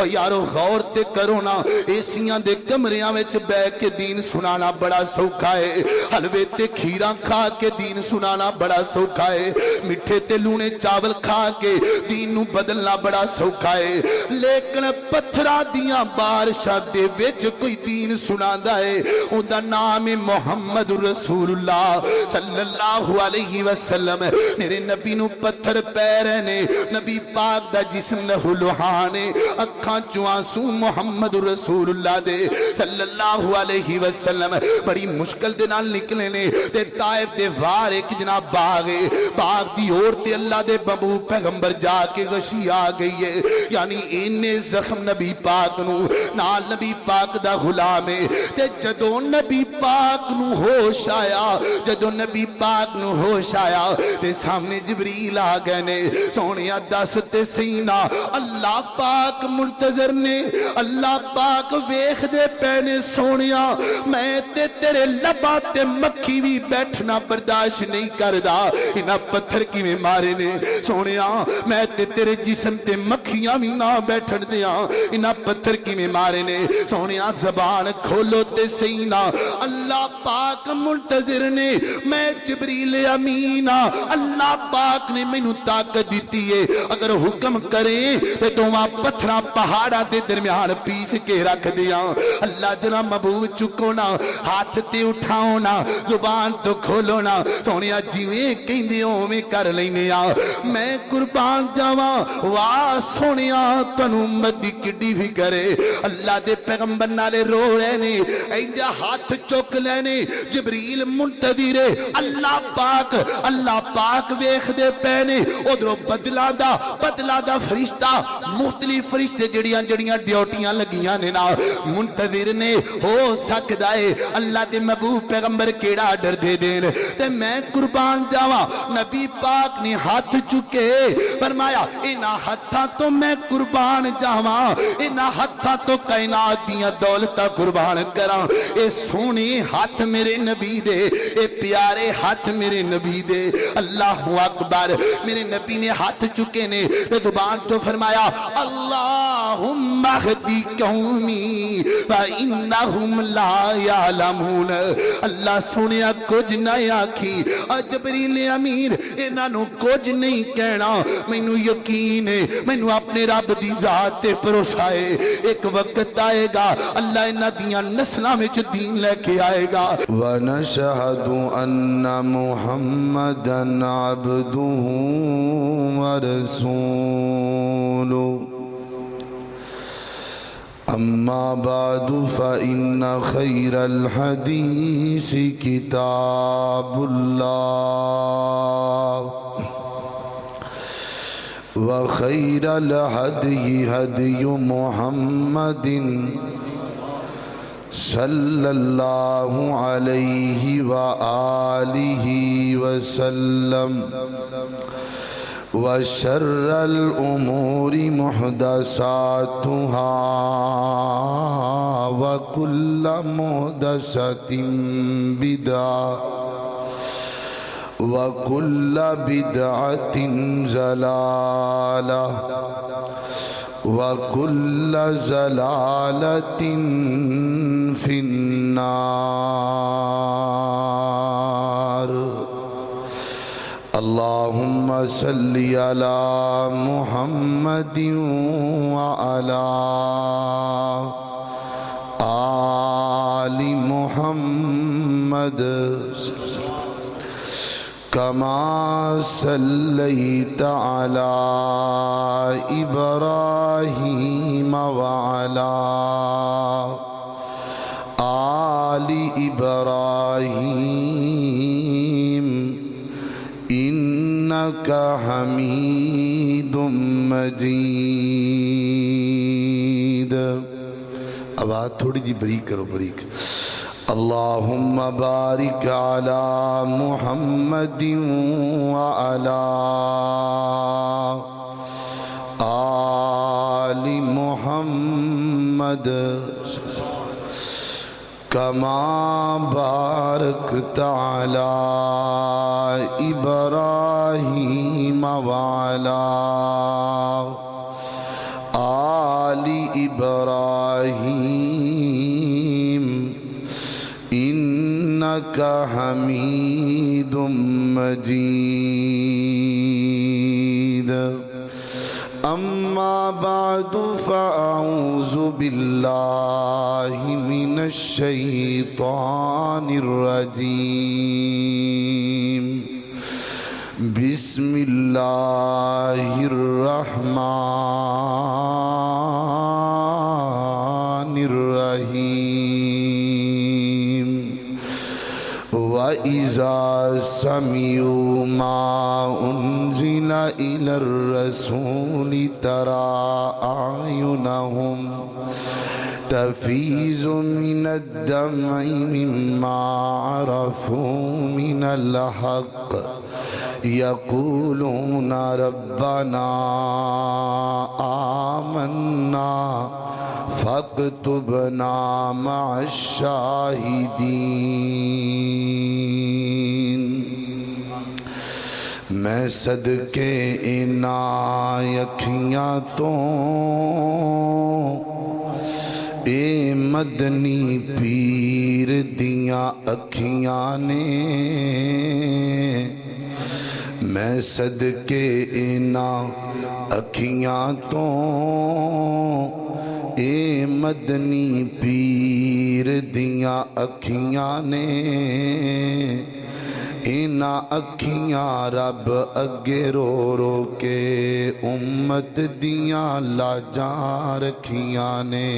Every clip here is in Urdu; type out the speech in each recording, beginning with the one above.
یارو غور تے کرو نا، ایسیاں دے کمریاں وچ بے کے دین سنانا بڑا سوکھا ہے، حلوے تے کھیراں کھا کے دین سنانا بڑا سوکھا ہے، مٹھے تے لونے چاول کھا کے دین نو بدلنا بڑا سوکھا ہے، لیکن پتھرا دیاں بارشاں دے وچ کوئی دین سناندا ہے، اون دا نام محمد رسول اللہ صلی اللہ علیہ وسلم۔ میرے نبی نو پتھر پے رہنے، نبی پاک دا جسم لہو لہانے، اکھاں چوں آنسو محمد رسول اللہ دے صلی اللہ علیہ وسلم بڑی مشکل دے نال نکلے نے تے طائف دے وار ایک جناب باغے، باغ دی اور تے اللہ دے بابو پیغمبر جا کے غشی آ گئی ہے، یعنی اینے زخم نبی پاک نو، نال نبی پاک دا غلام ہے، تے جدو نبی پاک نو ہوش آیا، جدو نبی پاک نو ہوش آیا تے سامنے جبریل آ گئے نے، سونیا دس تے سینہ اللہ پاک منتظر نے، اللہ پاک ویخ دے پینے سونیا میں تے تیرے لبا تے مکھی بھی بیٹھنا برداشت نہیں کردہ، انہا پتھر کی میں مارے نے، سونیا میں تے تیرے جسم تے مکھیاں بھی نہ بیٹھن دیا، انہا پتھر کی میں مارے نے، سونیا زبان کھولو تے سینہ اللہ پاک منتظر نے، میں جبریل امینہ اللہ پاک نے میں نو طاقت دیتی ہے، اگر حکم کریں تو وہاں پتھرہ پہاڑا دے درمیان پیس کے رکھ دیا، اللہ جنہ محبوب چکونا، ہاتھ تے اٹھاؤنا، زبان تو کھولونا، سونیا جیویں کہندیوں میں کر لینے آ، میں قربان جاواں، واہ سونیا تنو مدی کڈی بھی کرے، اللہ دے پیغمبر نالے رو رہنے، اینجا ہاتھ چوک لینے، جبریل منتظر اللہ پاک ویخ دے پینے، ادھرو بدلا دا فرشتہ مختلف فرشتے جڑیاں ڈیوٹیاں لگیاں نے نا، منتظر نے ہو سکتا ہے اللہ دے محبوب پیغمبر کیڑا ڈر دے دین، تے میں قربان جاواں، نبی پاک نے ہاتھ چکے فرمایا انہا ہتھاں تو میں قربان جاواں، انہا ہتھاں تو کائنات دیاں دولتہ قربان کراں، اے سونی ہاتھ میرے نبی دے، اے پیارے ہاتھ میرے نبی دے، اللہ اکبر، میرے نبی نے ہاتھ چکے نے، تے زبان تو فرمایا اللہم اہدی قومی فإنہم لا یعلمون، اللہ سنیا کچھ نہ آکھی، جبریل امین انہوں کچھ نہیں کہنا، مینو یقین ہے، مینو اپنے رب دی ذات تے بھروسہ ہے، ایک وقت آئے گا اللہ انہاں دیاں نسلاں وچ دین لے کے آئے گا۔ وَنَشْهَدُ أَنَّ مُحَمَّدًا عَبْدُهُ وَرَسُولُهُ أما بعد فإن خير الحديث كتاب الله وخير الهدي هدي محمد صلى الله عليه وآله وسلم وشر الأمور محدثاتها وكل محدثة بدعة وكل بدعة ضلالة وكل ضلالة في النار۔ اللهم صل على محمد وعلى آل محمد كما صليت على إبراهيم وعلى آل إبراهيم إنك حميد مجيد۔ آواز تھوڑی جی بریک کرو، بریک۔ اللہم بارک علی محمد وعلی آل محمد کما بارکت علی ابراہیم وعلی آل إبراهيم إنك حميد مجيد أما بعد فأعوذ بالله من الشيطان الرجيم بسم الله الرحمن الرحيم وَإِذَا سَمِعُوا مَا أُنزِلَ إِلَى الرَّسُولِ تَرَى أَعْيُنَهُمْ تَفِيضُ مِنَ الدَّمْعِ مِمَّا عَرَفُوا مِنَ الْحَقِّ يَقُولُونَ رَبَّنَا آمَنَّا فاکتبنا مع الشاہدین۔ میں صدقے انہاں اکھیاں تو اے مدنی پیر دیاں اکھیاں نے، میں صدقے انہاں اکھیاں تو اے مدنی پیر دیاں اکھیاں نے، انہاں اکھیاں رب اگے رو رو کے امت دیاں لاجاں رکھیاں نے،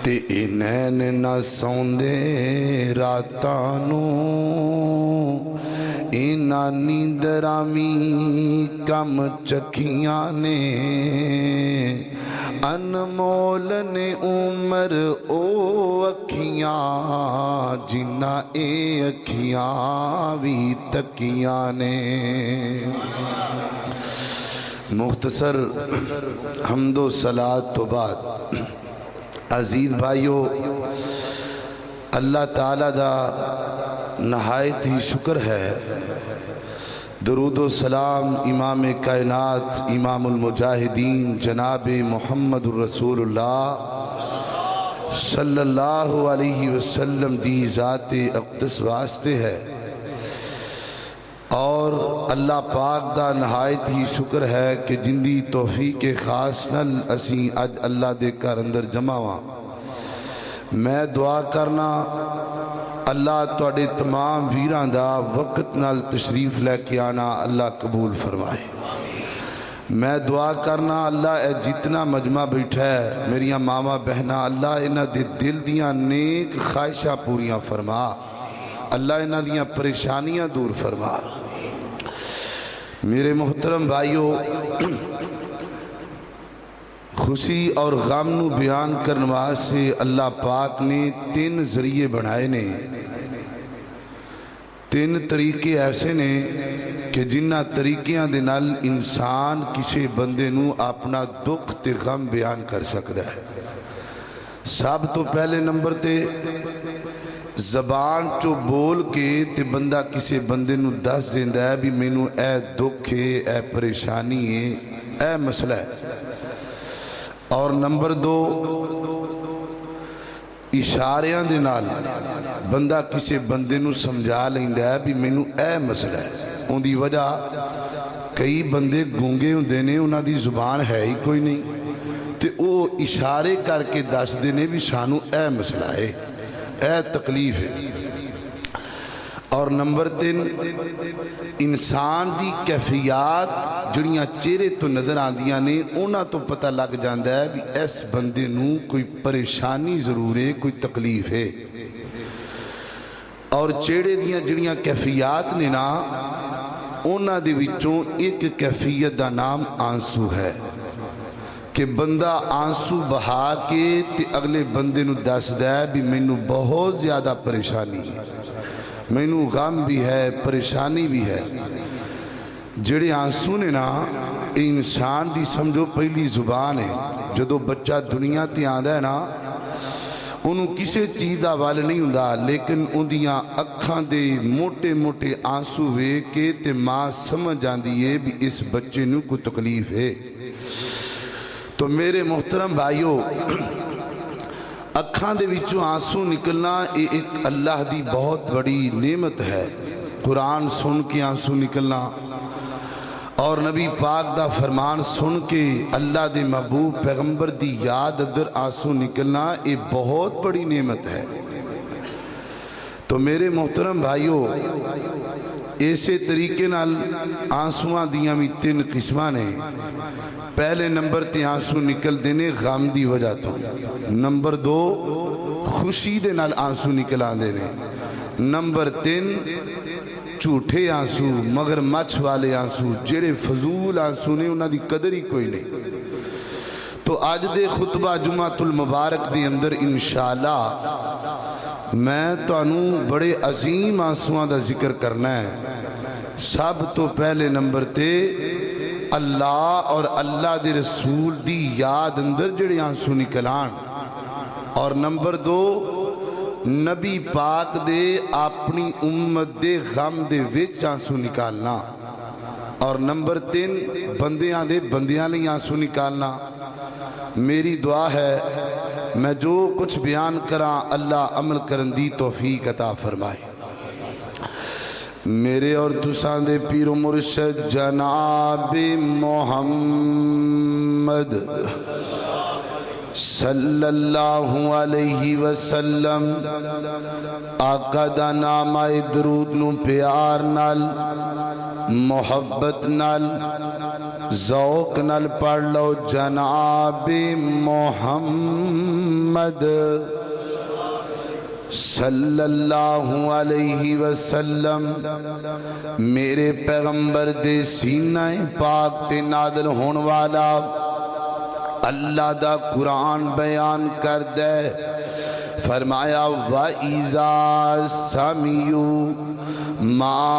تے انہیں نہ سوندے راتاں نوں، انہاں نیندرامی کم چکھیاں نے، انمول نے عمر او اکھیاں جنہ اے اکھیاں وی تکیاں نے۔ مختصر حمد و صلاۃ تو بعد عزیز بھائیو، اللہ تعالیٰ دا نہایت ہی شکر ہے، درود و سلام امام کائنات امام المجاہدین جناب محمد الرسول اللہ صلی اللہ علیہ وسلم دی ذات اقدس واسطے ہے، اور اللہ پاک دا نہایت ہی شکر ہے کہ جن دی توفیق خاص نل اسی اج اللہ دے گھر اندر جمع ہاں۔ میں دعا کرنا اللہ تواڈے تمام ویراں دا وقت نال تشریف لے کے آنا اللہ قبول فرمائے۔ میں دعا کرنا اللہ اے جتنا مجمع بیٹھا ہے میریاں ماما بہنا، اللہ انہاں دے دل دیاں نیک خواہشاں پوریاں فرما، اللہ انہاں دیاں پریشانیاں دور فرما۔ میرے محترم بھائیو، خوشی اور غم نو بیان کرنے واسطے اللہ پاک نے تین ذریعے بنائے نے، تین طریقے ایسے نے کہ جنہ طریقیاں دے نال انسان کسی بندے نو اپنا دکھ تے غم بیان کر سکتا ہے۔ سب تو پہلے نمبر تے زبان چو بول کے تے بندہ کسی بندے نو دس دیندہ ہے بھی مینو اے دکھ ہے، اے پریشانی ہے، اے مسئلہ ہے۔ اور نمبر دو، اشاریاں دے نال بندہ کسی بندے نو سمجھا لیندہ ہے بھی مینو اے مسئلہ ہے۔ ان دی وجہ کئی بندے گونگے ہوندے نے، انہاں دی زبان ہے ہی کوئی نہیں، تے او اشارے کر کے دس دینے بھی سانو اے مسئلہ ہے، اے تکلیف ہے۔ اور نمبر تین، انسان دی کیفیات جڑیاں چہرے تو نظر آندیاں نے انہاں تو پتہ لگ جاندہ ہے بھی اس بندے نو کوئی پریشانی ضرور ہے، کوئی تکلیف ہے۔ اور چہرے دیاں جڑیاں کیفیات نے نا، انہاں دے وچوں ایک کیفیت دا نام آنسو ہے، کہ بندہ آنسو بہا کے تے اگلے بندے نو دس دے بھی مینو بہت زیادہ پریشانی ہے، مینو غم بھی ہے، پریشانی بھی ہے۔ جڑے آنسو نے نا انسان دی سمجھو پہلی زبان ہے۔ جدو بچہ دنیا تے آندہ ہے نا، انہوں کسے چیز دا وال نہیں ہوندہ، لیکن ان دیاں اکھاں دے موٹے موٹے آنسو ہوئے کہ تے ماں سمجھ آندی ہے بھی اس بچے نو کو تکلیف ہے۔ تو میرے محترم بھائیو اکھاں دے وچوں آنسو نکلنا یہ ایک اللہ دی بہت بڑی نعمت ہے. قرآن سن کے آنسو نکلنا اور نبی پاک دا فرمان سن کے اللہ دے محبوب پیغمبر دی یاد اندر آنسو نکلنا یہ بہت بڑی نعمت ہے. تو میرے محترم بھائیو ایسے طریقے نال آنسواں دیاں بھی 3 قسماں نے. پہلے نمبر تے آنسو نکل دینے غم دی وجہ تو. نمبر 2 خوشی دے نال آنسو نکل آندے نے. نمبر 3 جھوٹے آنسو مگر مچھ والے آنسو جڑے فضول آنسو نے انہاں دی قدر ہی کوئی نہیں. تو آج دے خطبہ جمعۃ المبارک دے اندر انشاءاللہ میں تانوں بڑے عظیم آنسواں دا ذکر کرنا ہے. سب تو پہلے نمبر تے اللہ اور اللہ دے رسول دی یاد اندر جڑے آنسو نکلان. اور نمبر 2 نبی پاک دے اپنی امت دے غم دے وچ آنسو نکالنا. اور نمبر 3 بندیاں لئی آنسو نکالنا. میری دعا ہے میں جو کچھ بیان کراں اللہ عمل کرن دی توفیق عطا فرمائے. میرے اور تساں دے پیر و مرشد جناب محمد صلی اللہ علیہ وسلم آقا دا نام آئے درود نو پیار نال محبت نال ذوق نال پڑھ لو. جناب محمد صلی اللہ علیہ وسلم میرے پیغمبر دے سینہ پاک تے نازل ہون والا اللہ دا قرآن بیان کر دے. فرمایا وَإِذَا سَمِعُوا مَا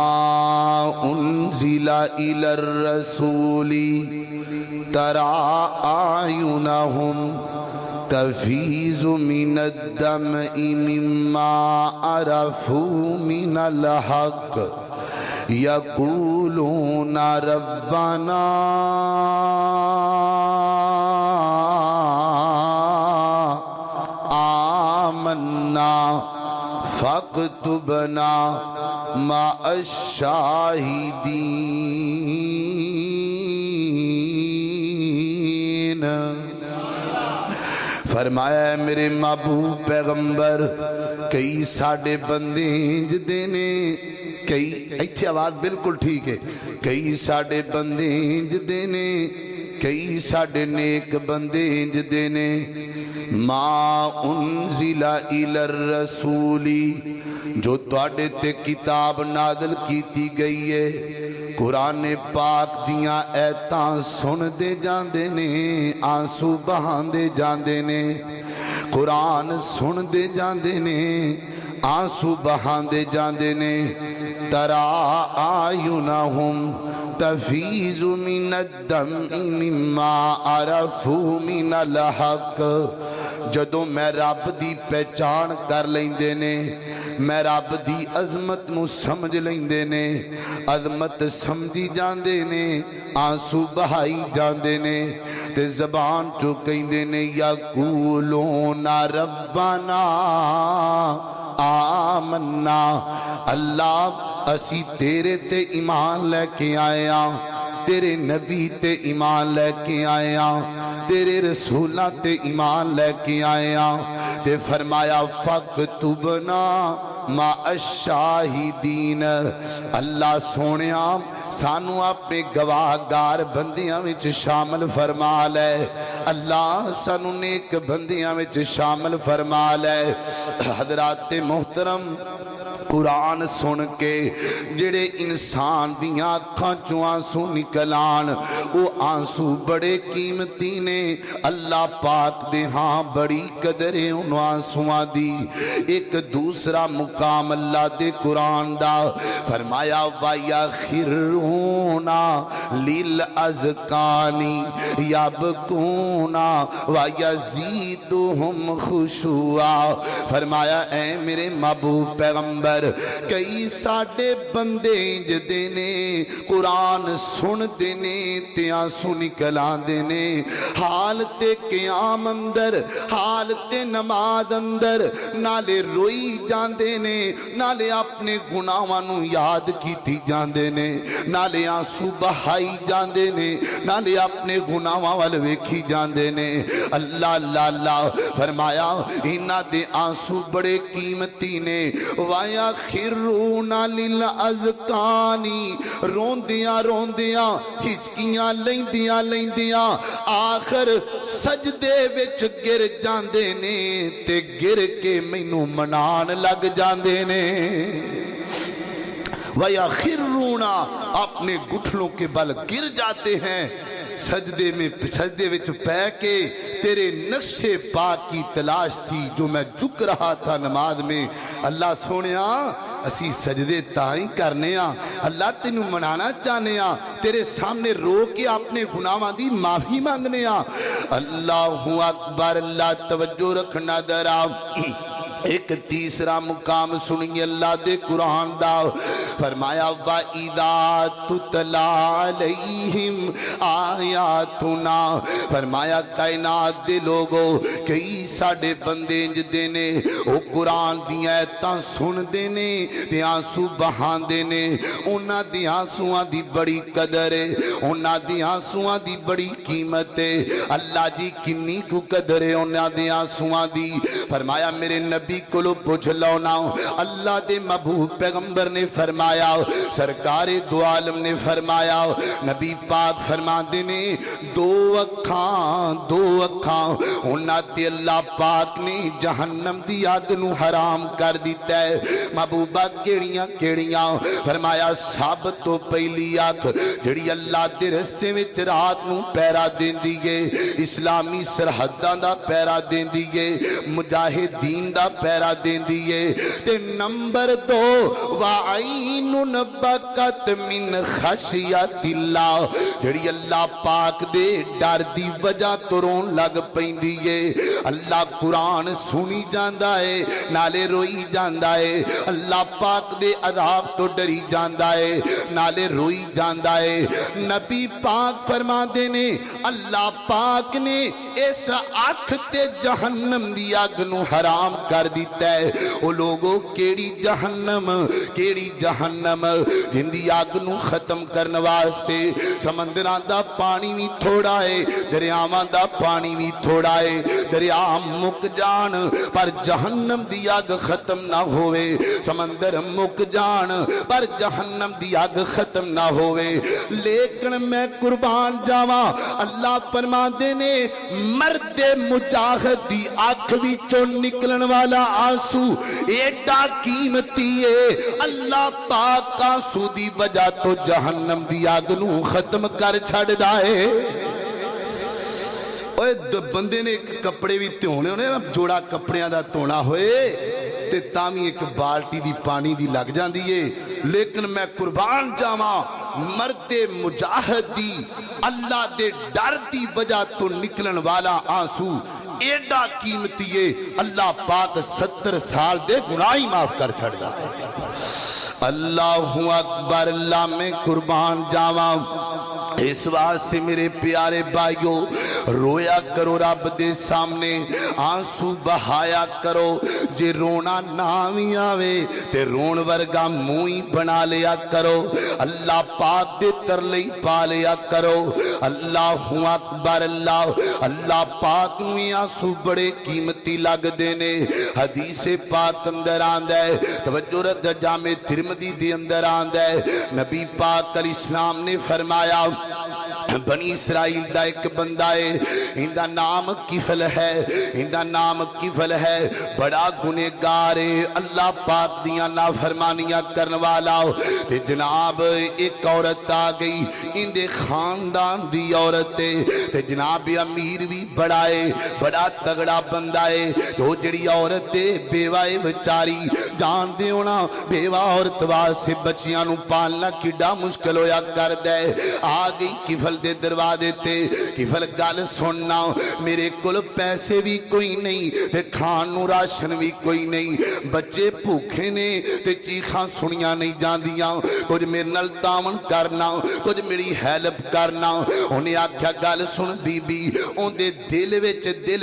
أُنزِلَ إِلَى الرَّسُولِ تَرَىٰ أَعْيُنَهُمْ تفیض من الدمع مما عرفوا من الحق یقولون ربنا آمنا فاکتبنا مع الشاہدین. فرمایا ہے میرے محبوب پیغمبر کئی ساڑھے بندے انج دینے کئی ایتھے آواز بالکل ٹھیک ہے. کئی ساڑھے بندے انج دینے کئی ساڑھے نیک بندے انج دینے. ما انزل الی الرسولی جو تواڈے تے کتاب نازل کیتی گئی ہے قرآن پاک دیاں ایتاں سن دے جاندے نے آنسو بہان دے جاندے نے. قرآن سن دے جاندے نے آنسو بہان دے جاندے نے. ترا آیونہم تفیض من الدمع مما عرفوا من الحق. جدوں میں رب دی پہچان کر لیندے نے میں رب دی عظمت نو سمجھ لیندے نے عظمت سمجھی جاندے نے آنسو بہائی جاندے نے تے زبان چو کہندے نے یقولون ربنا آمنا. اللہ اسی تیرے تے ایمان لے کے آئے ہاں تیرے نبی تے ایمان لے کے آئے ہاں تیرے رسولہ تے ایمان لے کے آئے ہاں. تے فرمایا فاکتبنا مع الشاہدین. اللہ سونیا سانو اپنے گواہگار بندیاں وچ شامل فرما لے. اللہ سانو نیک بندیاں وچ شامل فرما لے. حضرات محترم قرآن سن کے جڑے انسان دیاں اکھاں چوں آنسو نکلان وہ آنسو بڑے قیمتی نے. اللہ پاک دے ہاں بڑی قدر ہے ان آنسواں دی. ایک دوسرا مقام اللہ دے قرآن دا فرمایا وَيَخِرُّونَ یبکونا للازکانی یبکونا ویزیدہم خشوعا. فرمایا اے میرے محبوب پیغمبر کئی ساڈے بندے انج دے نے قرآن سن دے نے تے آنسو نکل آندے نے حالت قیام اندر حالت نماز اندر نالے روئی جاندے نے نالے اپنے گناہاں نو یاد کیتی جاندے نے نالے آنسو بہائی جاندے نے نالے اپنے گناہاں وال ویکھی جاندے نے. اللہ اللہ اللہ فرمایا انہاں دے آنسو بڑے قیمتی نے. وَيَخِرُّونَ لِلْأَذْقَانِ روندیاں روندیاں ہچکیاں لیندیاں لیندیاں آخر سجدے وچ گر جاندے نے تے گر کے مینوں منان لگ جاندے نے. وَيَخِرُّونَ اپنے گھٹنوں کے بل گر جاتے ہیں سجدے وچ پہ کے تیرے نقش پاک کی تلاش تھی جو میں جھک رہا تھا نماز میں. اللہ سونیا اسی سجدے تائی کرنے ہاں اللہ تینوں منانا چاہنے ہاں تیرے سامنے رو کے اپنے گناہاں دی معافی مانگنے ہاں. اللہ اکبر. اللہ توجہ رکھنا ذرا ایک تیسرا مقام سنیے اللہ دے قرآن دا. فرمایا وَإِذَا تُتْلَى عَلَيْهِمْ آیاتنا فرمایا کائنات دے لوگو کئی ساڑے بندے انج دینے او قرآن دیا ایتاں سن دینے تے آنسو بہان دینے. انہاں دی آنسوਆਂ دی بڑی قدر ہے انہاں دی آنسوਆਂ دی بڑی قیمت ہے. اللہ جی کنی کو قدر ہے انہاں دی آنسوਆਂ دی. فرمایا میرے نبی کلو پوچھ لو نا اللہ دے محبوب پیغمبر نے فرمایا سرکار دو عالم نے فرمایا نبی پاک فرما دینے دو اکھاں انہاں تے اللہ پاک نے جہنم دی آگ نو حرام کر دیتا ہے. محبوبہ کیڑیاں فرمایا سب تو پہلی آگ جڑی اللہ دے رسے وچ رات نو پیرا دین دیئے اسلامی سرحداں دا پیرا دین دیئے مجاہدین دا پیرا دین دیئے. تے نمبر 2 وَعَيْنٌ بَكَتْ مِنْ خَشْيَةِ اللَّهِ جڑی اللہ پاک دے ڈر دی وجہ تو رون لگ پیندیے. اللہ قرآن سنی جاندہ ہے نالے روئی جاندہ ہے اللہ پاک دے عذاب تو ڈری جاندہ ہے نالے روئی جاندہ ہے. نبی پاک فرما دینے اللہ پاک نے اس آنکھ تے جہنم دی آگ نو حرام کر دیتا ہے. او لوگوں کیڑی جہنم جن دی آگ نو ختم کرنے واسطے سمندران دا پانی بھی تھوڑا ہے دریاواں دا پانی بھی تھوڑا ہے دریا مک جان پر جہنم دی آگ ختم نہ ہوئے سمندر مک جان پر جہنم دی آگ ختم نہ ہوئے. لیکن میں قربان جاواں اللہ فرما دینے مرد مجاہد دی آنکھ وچوں نکلن والا آنسو ایڈا قیمتی ہے اللہ پاک آنسو دی وجہ تو جہنم دی آگ نو ختم کر چھڑ دائے. اوہ بندے نے ایک کپڑے بھی تیونے ہونے نا جوڑا کپڑیاں دا تونا ہوئے تے تامی ایک بالٹی دی پانی دی لگ جان دیئے. لیکن میں قربان جاواں مرد مجاہد دی اللہ دے ڈر دی وجہ تو نکلن والا آنسو ایڈا قیمتی ہے اللہ پاک 70 سال دے گناہی معاف کر چھڑ دا. اللہ اکبر. اللہ میں قربان جاواں اس واسطے میرے پیارے بھائیو رویا کرو رب دے سامنے آنسو بہایا کرو. جے رونا نامی آوے تے رون ورگا موئی بنا لیا کرو. اللہ پاک دے ترلئی پا لیا کرو. اللہ اکبر. اللہ پاک نوی آنسو بڑے قیمتی لگ دینے. حدیث پاک اندر آندہ ہے توجہ رد جامع ترمذی دی اندر آندہ ہے نبی پاک علیہ السلام نے فرمایا بنی اسرائیل دا ایک بندہ ہے اندہ نام کفل ہے بڑا گنہگار ہے اللہ پاک دیاں نافرمانیاں کرنے والا تے جناب ایک عورت آ گئی اندے خاندان دی عورت ہے تے جناب امیر بھی بڑا ہے بڑا تگڑا بندہ ہے تو جڑی عورت ہے بیوہ بچاری جان دے ہونا بیوہ عورت واسطے بچیاں نو پالنا کیڈا مشکل ہویا کر دے آ گئی کفل دے دروازے تے کفل گل سننا میرے کول پیسے بھی کوئی نہیں تے کھان نو راشن بھی کوئی نہیں بچے بھوکے نے تے چیخاں سنیاں نہیں جاندیاں کچھ میرے نال تعاون کرنا کچھ میری ہیلپ کرنا انہیں آکھیا گل سن بی بی اون دے دل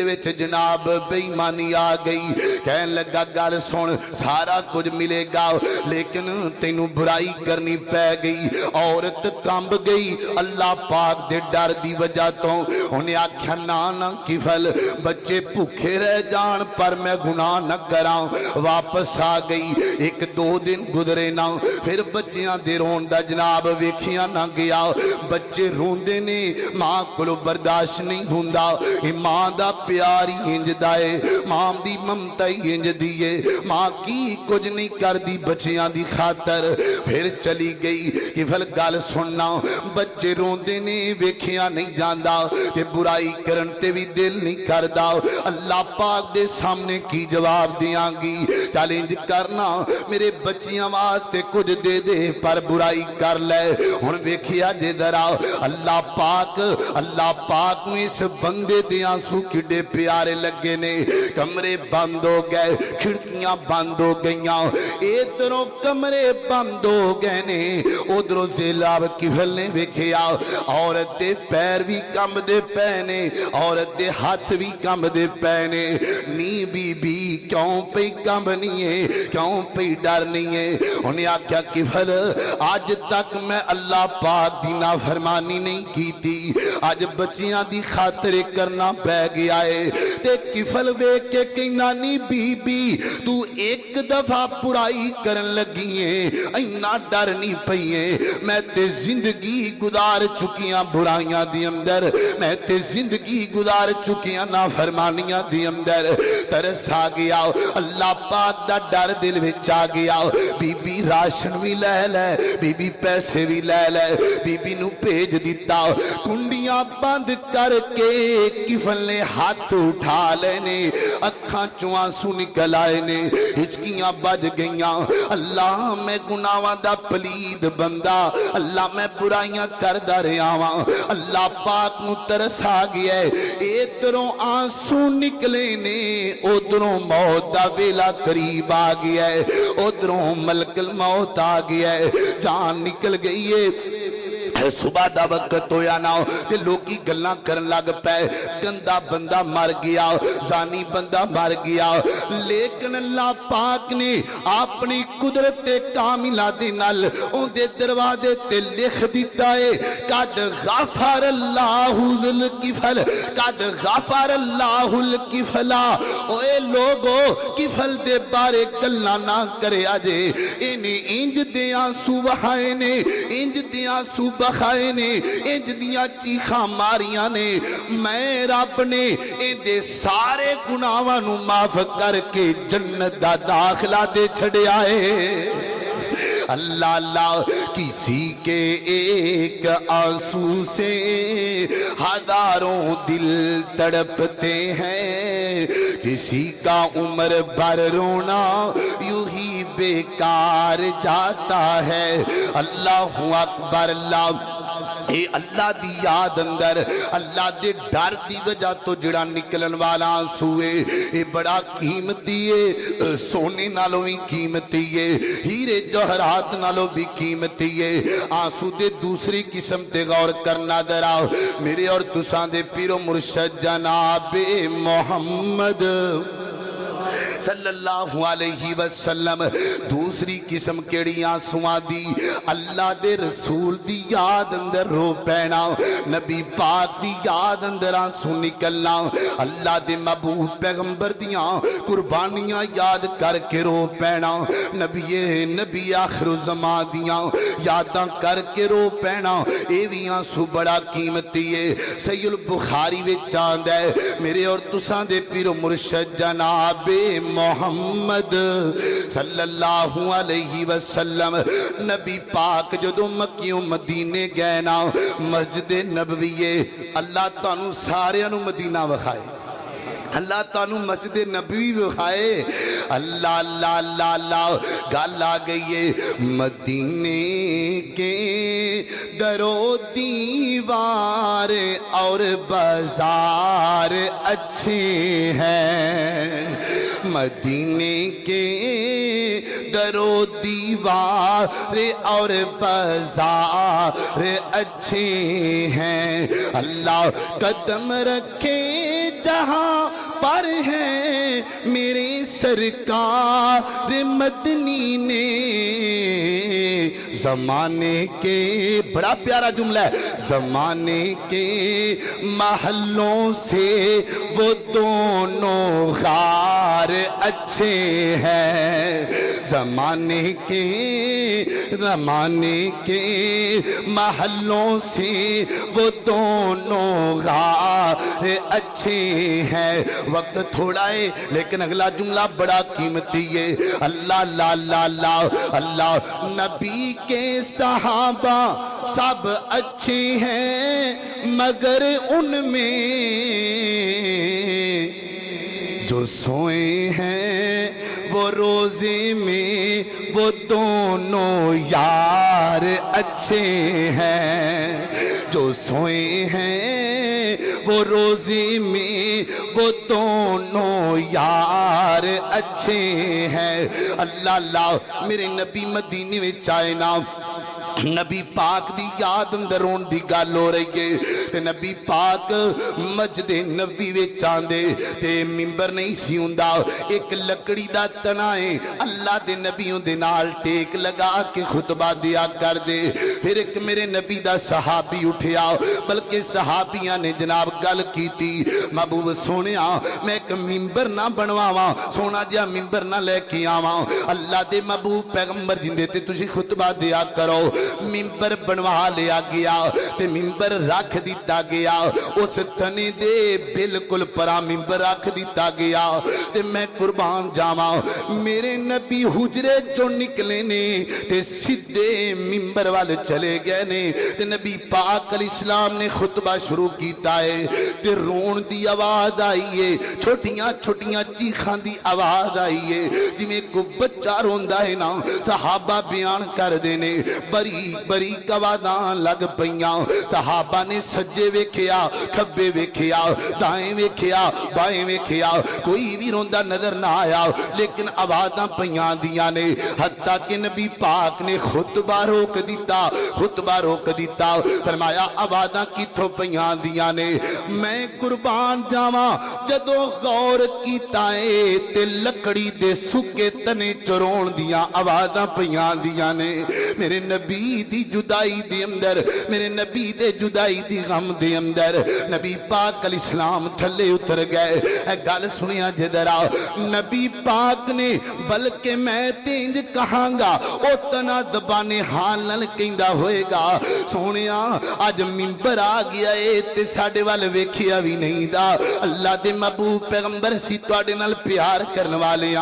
وچ جناب بے ایمانی آ گئی کہن لگا گل سن سارا کچھ ملے گا لیکن تینوں برائی کرنی پہ گئی عورت کمب گئی اللہ پاک دے ڈر دی وجہ تو انہیں آکھیا نا کفل بچے بھوکے رہ جان پر میں گناہ نہ کراں واپس آ گئی ایک دو دن گزرے نا پھر بچیاں دے رون دا جناب ویکھیاں نہ گیا بچے روندے نے ماں کولو برداشت نہیں ہوندا اے ماں دا پیار ہی انج دا اے ماں دی ممتا ہی انج دی اے ماں کی کچھ نہیں کر دی بچیاں دی خاطر پھر چلی گئی کفل گل سننا بچے روندے نے ویکھیاں نہیں جاندا تے برائی کرن تے بھی دل نہیں کردا اللہ پاک دے سامنے کی جواب دیاں گی چیلنج کرنا میرے بچیاں واسطے کچھ دے دے پر برائی کر لے ہن ویکھیا جے ذرا اللہ پاک میں اس بندے دے آنسو کڈے پیارے لگے نے کمرے بند ہو گئے کھڑکیاں بند ہو گئیاں ادھروں کمرے بند ہو گئے نے ادھروں زیلاب کفل نے ویکھیا عورت دے پیر بھی کم دے پینے عورت دے ہاتھ بھی کم دے پینے نی بی بی کیوں پہ کم نہیں ہے کیوں پہ ڈر نہیں ہے انہیں آکھیا کفل آج تک میں اللہ پاک دی نافرمانی نہیں کی تھی آج بچیاں دی خاطر کرنا پہ گیا ہے تے کفل ویکھ کے کہ نانی بی بی تو ایک دفعہ برائی کرن لگی ہے اینا ڈر نہیں پئی ہے میں تے زندگی گزار چکیاں برائیاں دی اندر میں تے زندگی گزار چکیاں نافرمانیاں دی اندر ترس آ گیا اللہ پاک دا ڈر دل وچ آ گیا بی بی راشن بھی لے لے بی بی پیسے بھی لے لے بی بی نو بھیج دیتا کنڈیاں بند کر کے کفل نے ہاتھ اٹھا لینے اکھاں چوں آنسو نکل آئے نے ہچکیاں بج گئیاں اللہ میں گناہاں دا پلید بندہ اللہ میں برائیاں کردا رہیا واں اللہ پاک نو ترس آ گیا ہے ادھروں آنسو نکلے نے ادھروں موت دا ویلا قریب آ گیا ہے ادھروں ملک الموت آ گیا ہے جان نکل گئی ہے صبح دا وقت ہویا نا کہ لوگی گلاں کرن لگ پے گندا بندہ مر گیا زانی بندہ مر گیا لیکن اللہ پاک نے اپنی قدرت کاملہ دے نال اون دے دروازے تے لکھ دیتا ہے قد غفر اللہ الکفل قد غفر اللہ الکفلا اوے لوگو کفل دے بارے گلاں نہ کرے اجے انہیں انج دیاں سو وہائے نے انج دیاں سو بخائے نے انج دیاں چیخاں ماریاں نے میں رب نے ان دے سارے گناہاں نو معاف کر کے جنت دا داخلہ دے چھڑے آئے اللہ اللہ کسی کے ایک آنسو سے ہزاروں دل تڑپتے ہیں کسی کا عمر بھر رونا یوں ہی بیکار جاتا ہے اللہ اکبر اللہ اے اللہ دی یاد اندر اللہ دے ڈر دی وجہ تو جڑا نکلن والا آنسوئے اے بڑا قیمتی ہے سونے نالوں بھی قیمتی ہے ہیرے جوہرات نالوں بھی قیمتی ہے آنسو دے دوسری قسم تے غور کرنا ذرا میرے اور تساں دے پیر و مرشد جناب محمد صلی اللہ علیہ وسلم دوسری قسم کیڑی آنسواں دی اللہ دے رسول دی یاد اندر رو پینا نبی پاک دی یاد اندر آنسو نکلنا اللہ دے محبوب پیغمبر دیاں قربانیاں یاد کر کے رو پینا نبی آخر الزمان دیاں یاداں کر کے رو پینا اے بھی آنسو بڑا قیمتی ہے صحیح البخاری وچ آندا ہے میرے اور تساں دے پیر و مرشد جناب محمد صلی اللہ علیہ وسلم نبی پاک جدو مکیوں مدینے گئے نا مسجد نبوی اللہ تانوں سارے انو مدینہ وکھائے اللہ تعالیٰ مسجد نبوی بخائے اللہ اللہ اللہ اللہ گل آ گئی ہے مدینے کے درو دیوار اور بازار اچھے ہیں مدینے کے درو دیوار اور بازار اچھے ہیں اللہ قدم رکھے جہاں پر ہے میرے سرکار مدنی نے زمانے کے بڑا پیارا جملہ ہے زمانے کے محلوں سے وہ دونوں غار اچھے ہیں زمانے کے محلوں سے وہ دونوں غار اچھے ہیں وقت تھوڑا ہے لیکن اگلا جملہ بڑا قیمتی ہے اللہ اللہ اللہ اللہ اللہ نبی کے صحابہ سب اچھے ہیں مگر ان میں جو سوئے ہیں وہ روزے میں وہ دونوں یار اچھے ہیں جو سوئے ہیں وہ روزے میں وہ دونوں یار اچھے ہیں اللہ اللہ میرے نبی مدینے میں آئے نا نبی پاک دی یاد اندر رون دی گل ہو رہی ہے تے نبی پاک مسجد نبوی وچ آندے تے منبر نہیں سی ہوندا ایک لکڑی دا تنا ہے اللہ دے نبیوں دے نال ٹیک لگا کے خطبہ دیا کر دے پھر ایک میرے نبی دا صحابی اٹھیا بلکہ صحابیاں نے جناب گل کیتی محبوب سونیا میں ایک منبر نہ بنواواں سونا جہا منبر نہ لے کے آواں اللہ دے محبوب پیغمبر جندے تے تسی خطبہ دیا کرو منبر بنوا لیا گیا تے منبر رکھ دیتا گیا اس تنے دے بالکل پرا منبر رکھ دیتا گیا تے میں قربان جاواں میرے نبی حجرے جو نکلے نے تے سدھے منبر والے چلے گئے نے تے نبی پاک علیہ السلام نے خطبہ شروع کیتا ہے تے رون دی آواز آئی ہے چھوٹیاں چھوٹیاں چیخاں دی آواز آئی ہے جی میں کو بچہ روندا ہے نا صحابہ بیان کر دینے بری بری آوازاں لگ پیاں صحابہ نے سجے ویکھیا کھبے ویکھیا دائیں ویکھیا بائیں ویکھیا کوئی بھی روندا نظر نہ آیا لیکن آوازاں پیاں دیاں نے حتیٰ کہ نبی پاک نے خطبہ روک دیتا فرمایا آوازاں کتھوں پیاں دیاں نے میں قربان جاواں جدو غور کیتا ہے تے لکڑی دے سکے تنے چرون دیاں آوازاں پیاں دیاں نے میرے نبی دی جدائی دی اندر میرے نبی دے جدائی دی غم دی اندر نبی پاک علیہ السلام تھلے اتر گئے اے گل سنیا جدرا نبی پاک نے بلکہ میں تینج کہاں گا او تنا دبانے حالن کہندہ ہوئے گا سونیا آج منبر آ گیا ہے تے ساڑے والے ویکھیا بھی نہیں دا اللہ دے محبوب پیغمبر سی توڑے نال پیار کرنے والے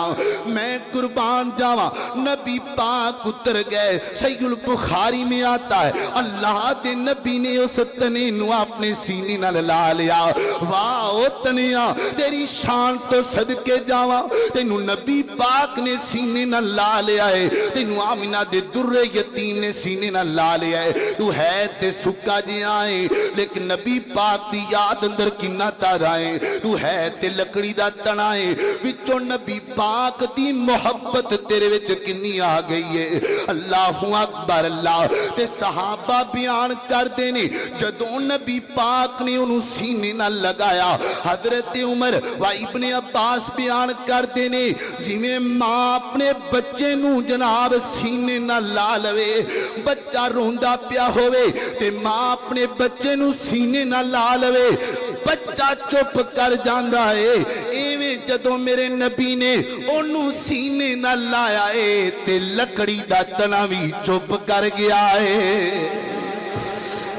میں قربان جاواں نبی پاک اتر گئے صحیح البخاری میں آتا ہے اللہ دے نبی نے اس تنے نو اپنے سینے نال لا لیا واہ او تنیا تیری شان تو صدقے جاواں تینو نبی پاک نے سینے نال لا لیا ہے تینو آمینہ دے در یتیم نے سینے نال لا لیا ہے تو ہے تے سکا جی آئے لیکن نبی پاک دی یاد اندر کنہ تارائے تو ہے تے لکڑی دا تنائے وچو نبی پاک دی محبت تیرے وچ کنی آ گئی ہے اللہ اکبر اللہ تے صحابہ بیان کر دینے جدوں نبی پاک نے انہوں سینے نہ لگایا حضرت عمر و ابن عباس بیان کر دینے جی میں ماں اپنے بچے نو جناب سینے نہ لا لوے بچہ روندہ پیا ہوئے تے ماں اپنے بچے نو سینے نہ لا لوے بچہ چپ کر جاندہ ہے ایویں جدوں میرے نبی نے انہوں سینے نہ لایا ہے تے لکڑی دا تناوی چپ کر گیا ہے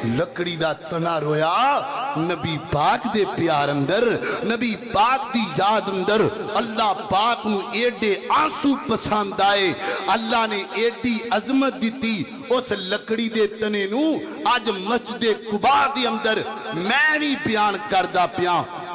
لکڑی دا تنا رویا نبی پاک دے پیار اندر نبی پاک دی یاد اندر اللہ پاک نو ایڈے آنسو پسند آئے اللہ نے ایڈی عظمت دیتی اس لکڑی دے تنے نو آج مسجد قباء دی اندر میں بھی بیان کردہ پیاں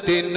3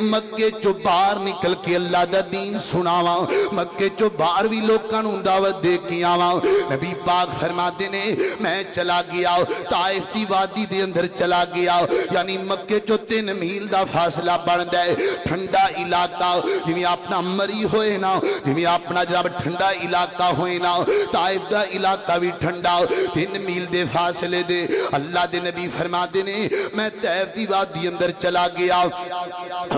مکے چو باہر نکل کے اللہ دا دین سناواں مکے چو باہر بھی لوکاں نوں دعوت دے کے آواں نبی پاک فرماتے نے میں چلا گیا طائف دی وادی دے اندر چلا گیا یعنی مکے چو 3 میل دا فاصلہ بندا ہے ٹھنڈا علاقہ جویں اپنا مری ہوئے نا جویں اپنا جناب ٹھنڈا علاقہ ہوئے نا طائف دا علاقہ بھی ٹھنڈا 3 میل دے فاصلے دے اللہ دے نبی فرماتے نے میں طائف دی وادی اندر چلا گیا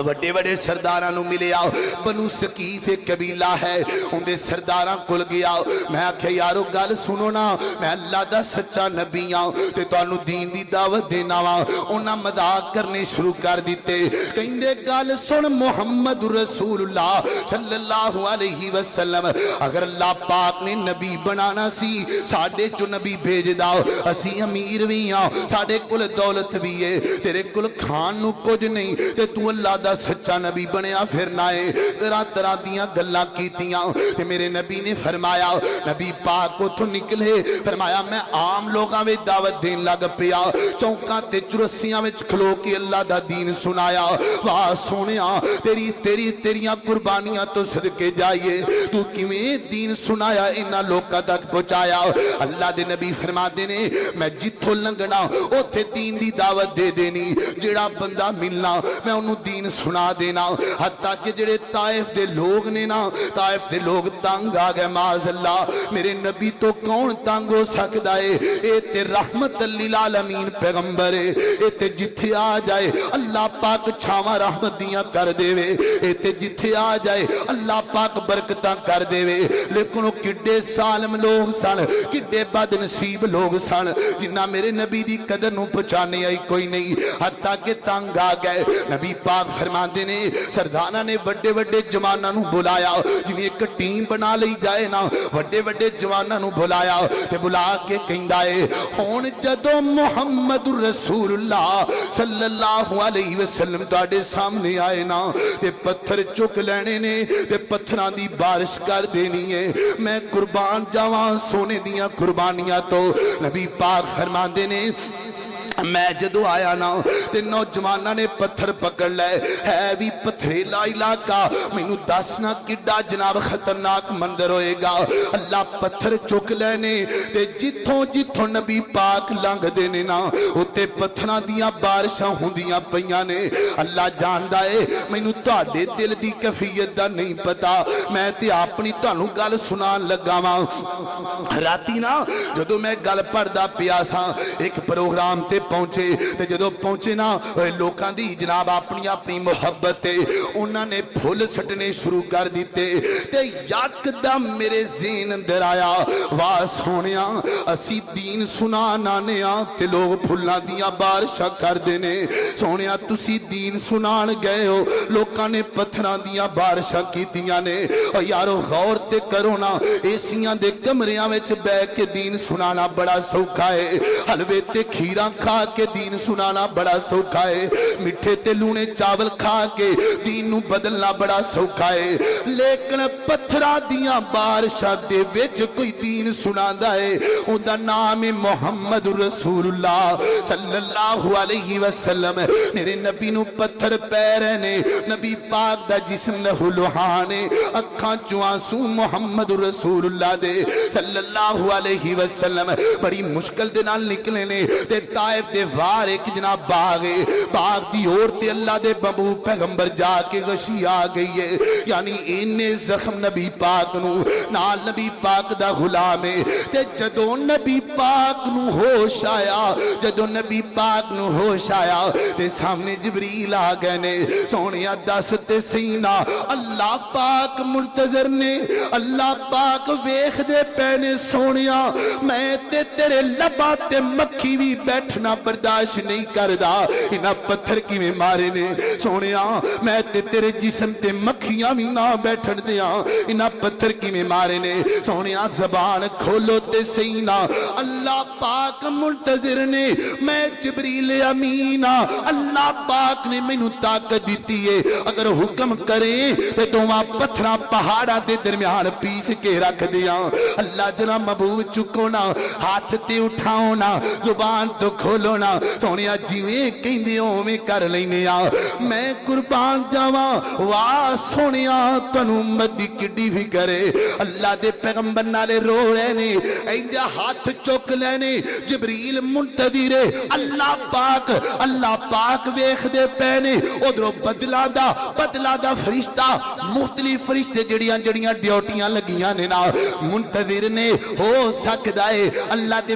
وڈے وڈے سرداراں نوں ملیا بنو ثقیف ایک قبیلہ ہے ان دے سرداراں کول گیا میں آکھیا یارو گل سنو نا میں اللہ دا سچا نبی ہاں تے تانوں دین دی دعوت دینا وا انہاں مذاق کرنے شروع کر دیتے کہندے گل سن محمد رسول اللہ صلی اللہ علیہ وسلم اگر اللہ پاک نے نبی بنانا سی ساڈے چو نبی بھیج دا اسی امیر بھی ہاں ساڈے کول دولت بھی ہے تیرے کول کھان نو کچھ نہیں تے تو اللہ دا سچا نبی بنیا پھرنا ہے طرح طرح دیاں گلاں کیتیاں تے میرے نبی نے فرمایا نبی پاک اتھوں نکلے فرمایا میں عام لوگاں وچ دعوت دین لگ پیا چوکاں تے چرسیاں وچ کھلو کے اللہ دا دین سنایا واہ سونیا تیریاں قربانیاں تو صدقے جائیے تو کیویں دین سنایا انہاں لوکاں تک پہنچایا اللہ دے نبی فرماتے نے میں جتھوں لنگنا اوتھے دین دی دعوت دے دینی جڑا بندہ ملنا میں انہوں دین سنا دینا حتیٰ کہ جڑے طائف دے لوگ نے نا طائف دے لوگ تنگ آگئے معاذ اللہ میرے نبی تو کون تنگ ہو سکتا ہے اے تے رحمت للعالمین پیغمبر ہے اے تے جتھے آ جائے اللہ پاک چھاواں رحمت دیاں کر دے وے اے تے جتھے آ جائے اللہ پاک برکتاں کر دے وے لیکن وہ کڈے ظالم لوگ سن کڈے بد نصیب لوگ سن جنہ میرے نبی دی قدر نو پہچانے آئی کوئی نہیں حتیٰ کہ تنگ آ گئے نبی پاک فرماندے نے سرداراں نے وڈے وڈے جواناں نو بلایا جویں ایک ٹیم بنا لئی جائے نا وڈے وڈے جواناں نو بلایا تے بلا کے کہندا اے ہن جدوں محمد رسول اللہ صلی اللہ علیہ وسلم تواڈے سامنے آئے نا تے پتھر چک لینے نے تے پتھراں دی بارش کر دینی ہے میں قربان جاواں سونے دیاں قربانیاں تو نبی پاک فرماندے نے میں جدو آیا نا تے نوجواناں نے پتھر پکڑ لے ہے بھی پتھریلا علاقہ مینوں دسنا کڈا جناب خطرناک منظر ہوئے گا اللہ پتھر چک لینے تے جتھوں جتھوں نبی پاک لنگ دینے نا اتے پتھراں دیاں بارشاں ہوندیاں پیاں نے اللہ جاندا اے مینوں تہاڈے دل دی کیفیت دا نہیں پتا میں تے اپنی تانوں گل سنان لگا واں راتی نا جدوں میں گل پڑھدا پیا سا ایک پروگرام تے پہنچے تے جدو پہنچے نا لوکاں دی جناب اپنی اپنی محبت تے انہاں نے پھول سٹنے شروع کر دیتے تے یکدم میرے ذہن اندر آیا واہ سونیا اسی دین سنان آنے آ تے لوگ پھلاں دیاں بارشاں کر دینے سونیا تسی دین سنان گئے ہو لوکاں نے پتھراں دیاں بارشاں کیتیاں نے او یارو غور تے کرو نا ایسیاں دے کمریاں وچ بیٹھ کے دین سنانا بڑا سوکھا ہے حلوے تے کھیراں کھا کے دین سنانا بڑا سوکھا ہے مٹھے تے لونے چاول کھا کے دین نو بدلنا بڑا سوکھا ہے لیکن پتھرا دیاں بارشاں دے وچ کوئی دین سناندا ہے اون دا نام ہے محمد رسول اللہ صلی اللہ علیہ وسلم میرے نبی نو پتھر پے رہے نے نبی پاک دا جسم لہو لہانے اکھاں چوں آنسو محمد رسول اللہ دے صلی اللہ علیہ وسلم بڑی مشکل دے نال نکلے نے تے طائف دے وار ایک جناب باغے باغ دی اور تے اللہ دے بابو پیغمبر جا کے غشی آ گئی ہے یعنی انہیں زخم نبی پاک نو نال نبی پاک دا غلام ہے تے جدو نبی پاک نو ہوش آیا جدو نبی پاک نو ہوش آیا تے سامنے جبریل آ گئے نے سونیا دس تے سینا اللہ پاک منتظر نے اللہ پاک ویخ دے پینے سونیا میں تے تیرے لبا تے مکھی بھی بیٹھنا برداشت نہیں کردا انہاں پتھر کی میں مارے نے سونیا میں تے تیرے جسم تے مکھیاں بھی نہ بیٹھن دیاں انہاں پتھر کی میں مارے نے سونیا زبان کھولو تے سینا اللہ پاک منتظر نے میں جبریل امینہ اللہ پاک نے میں نو طاقت دیتی ہے اگر حکم کرے تے دوہاں پتھراں پہاڑاں دے درمیان پیس کے رکھ دیاں اللہ جناب محبوب چکو نا ہاتھ تے اٹھاؤ نا زبان تو کھولو ਬੋਲੋ ਨਾ ਸੋਹਣਿਆ ਜਿਵੇਂ ਕਹਿੰਦੇ ਓਵੇਂ ਕਰ ਲੈਨੇ ਆ ਮੈਂ ਕੁਰਬਾਨ ਜਾਵਾਂ ਵਾਹ ਸੋਹਣਿਆ ਤੈਨੂੰ ਉਮਤ ਦੀ ਕਿੱਡੀ ਫਿਕਰ ਏ ਅੱਲਾ ਦੇ ਪੈਗੰਬਰ ਨਾਲੇ ਰੋ ਰਹੇ ਨੇ ਇੰਜ ਹੱਥ ਚੁੱਕ ਲੈਣੇ ਜਬਰੀਲ ਮੁੰਤਜ਼ਿਰ ਅੱਲਾ ਪਾਕ ਵੇਖਦੇ ਪਏ ਨੇ ਉਧਰੋਂ ਬਦਲਾ ਦਾ ਫਰਿਸ਼ਤਾ ਮੁਖਤਲਿਫ ਫਰਿਸ਼ਤੇ ਜਿਹੜੀਆਂ ਡਿਊਟੀਆਂ ਲੱਗੀਆਂ ਨੇ ਨਾ ਮੁੰਤਜ਼ਿਰ ਨੇ ਹੋ ਸਕਦਾ ਏ ਅੱਲਾ ਦੇ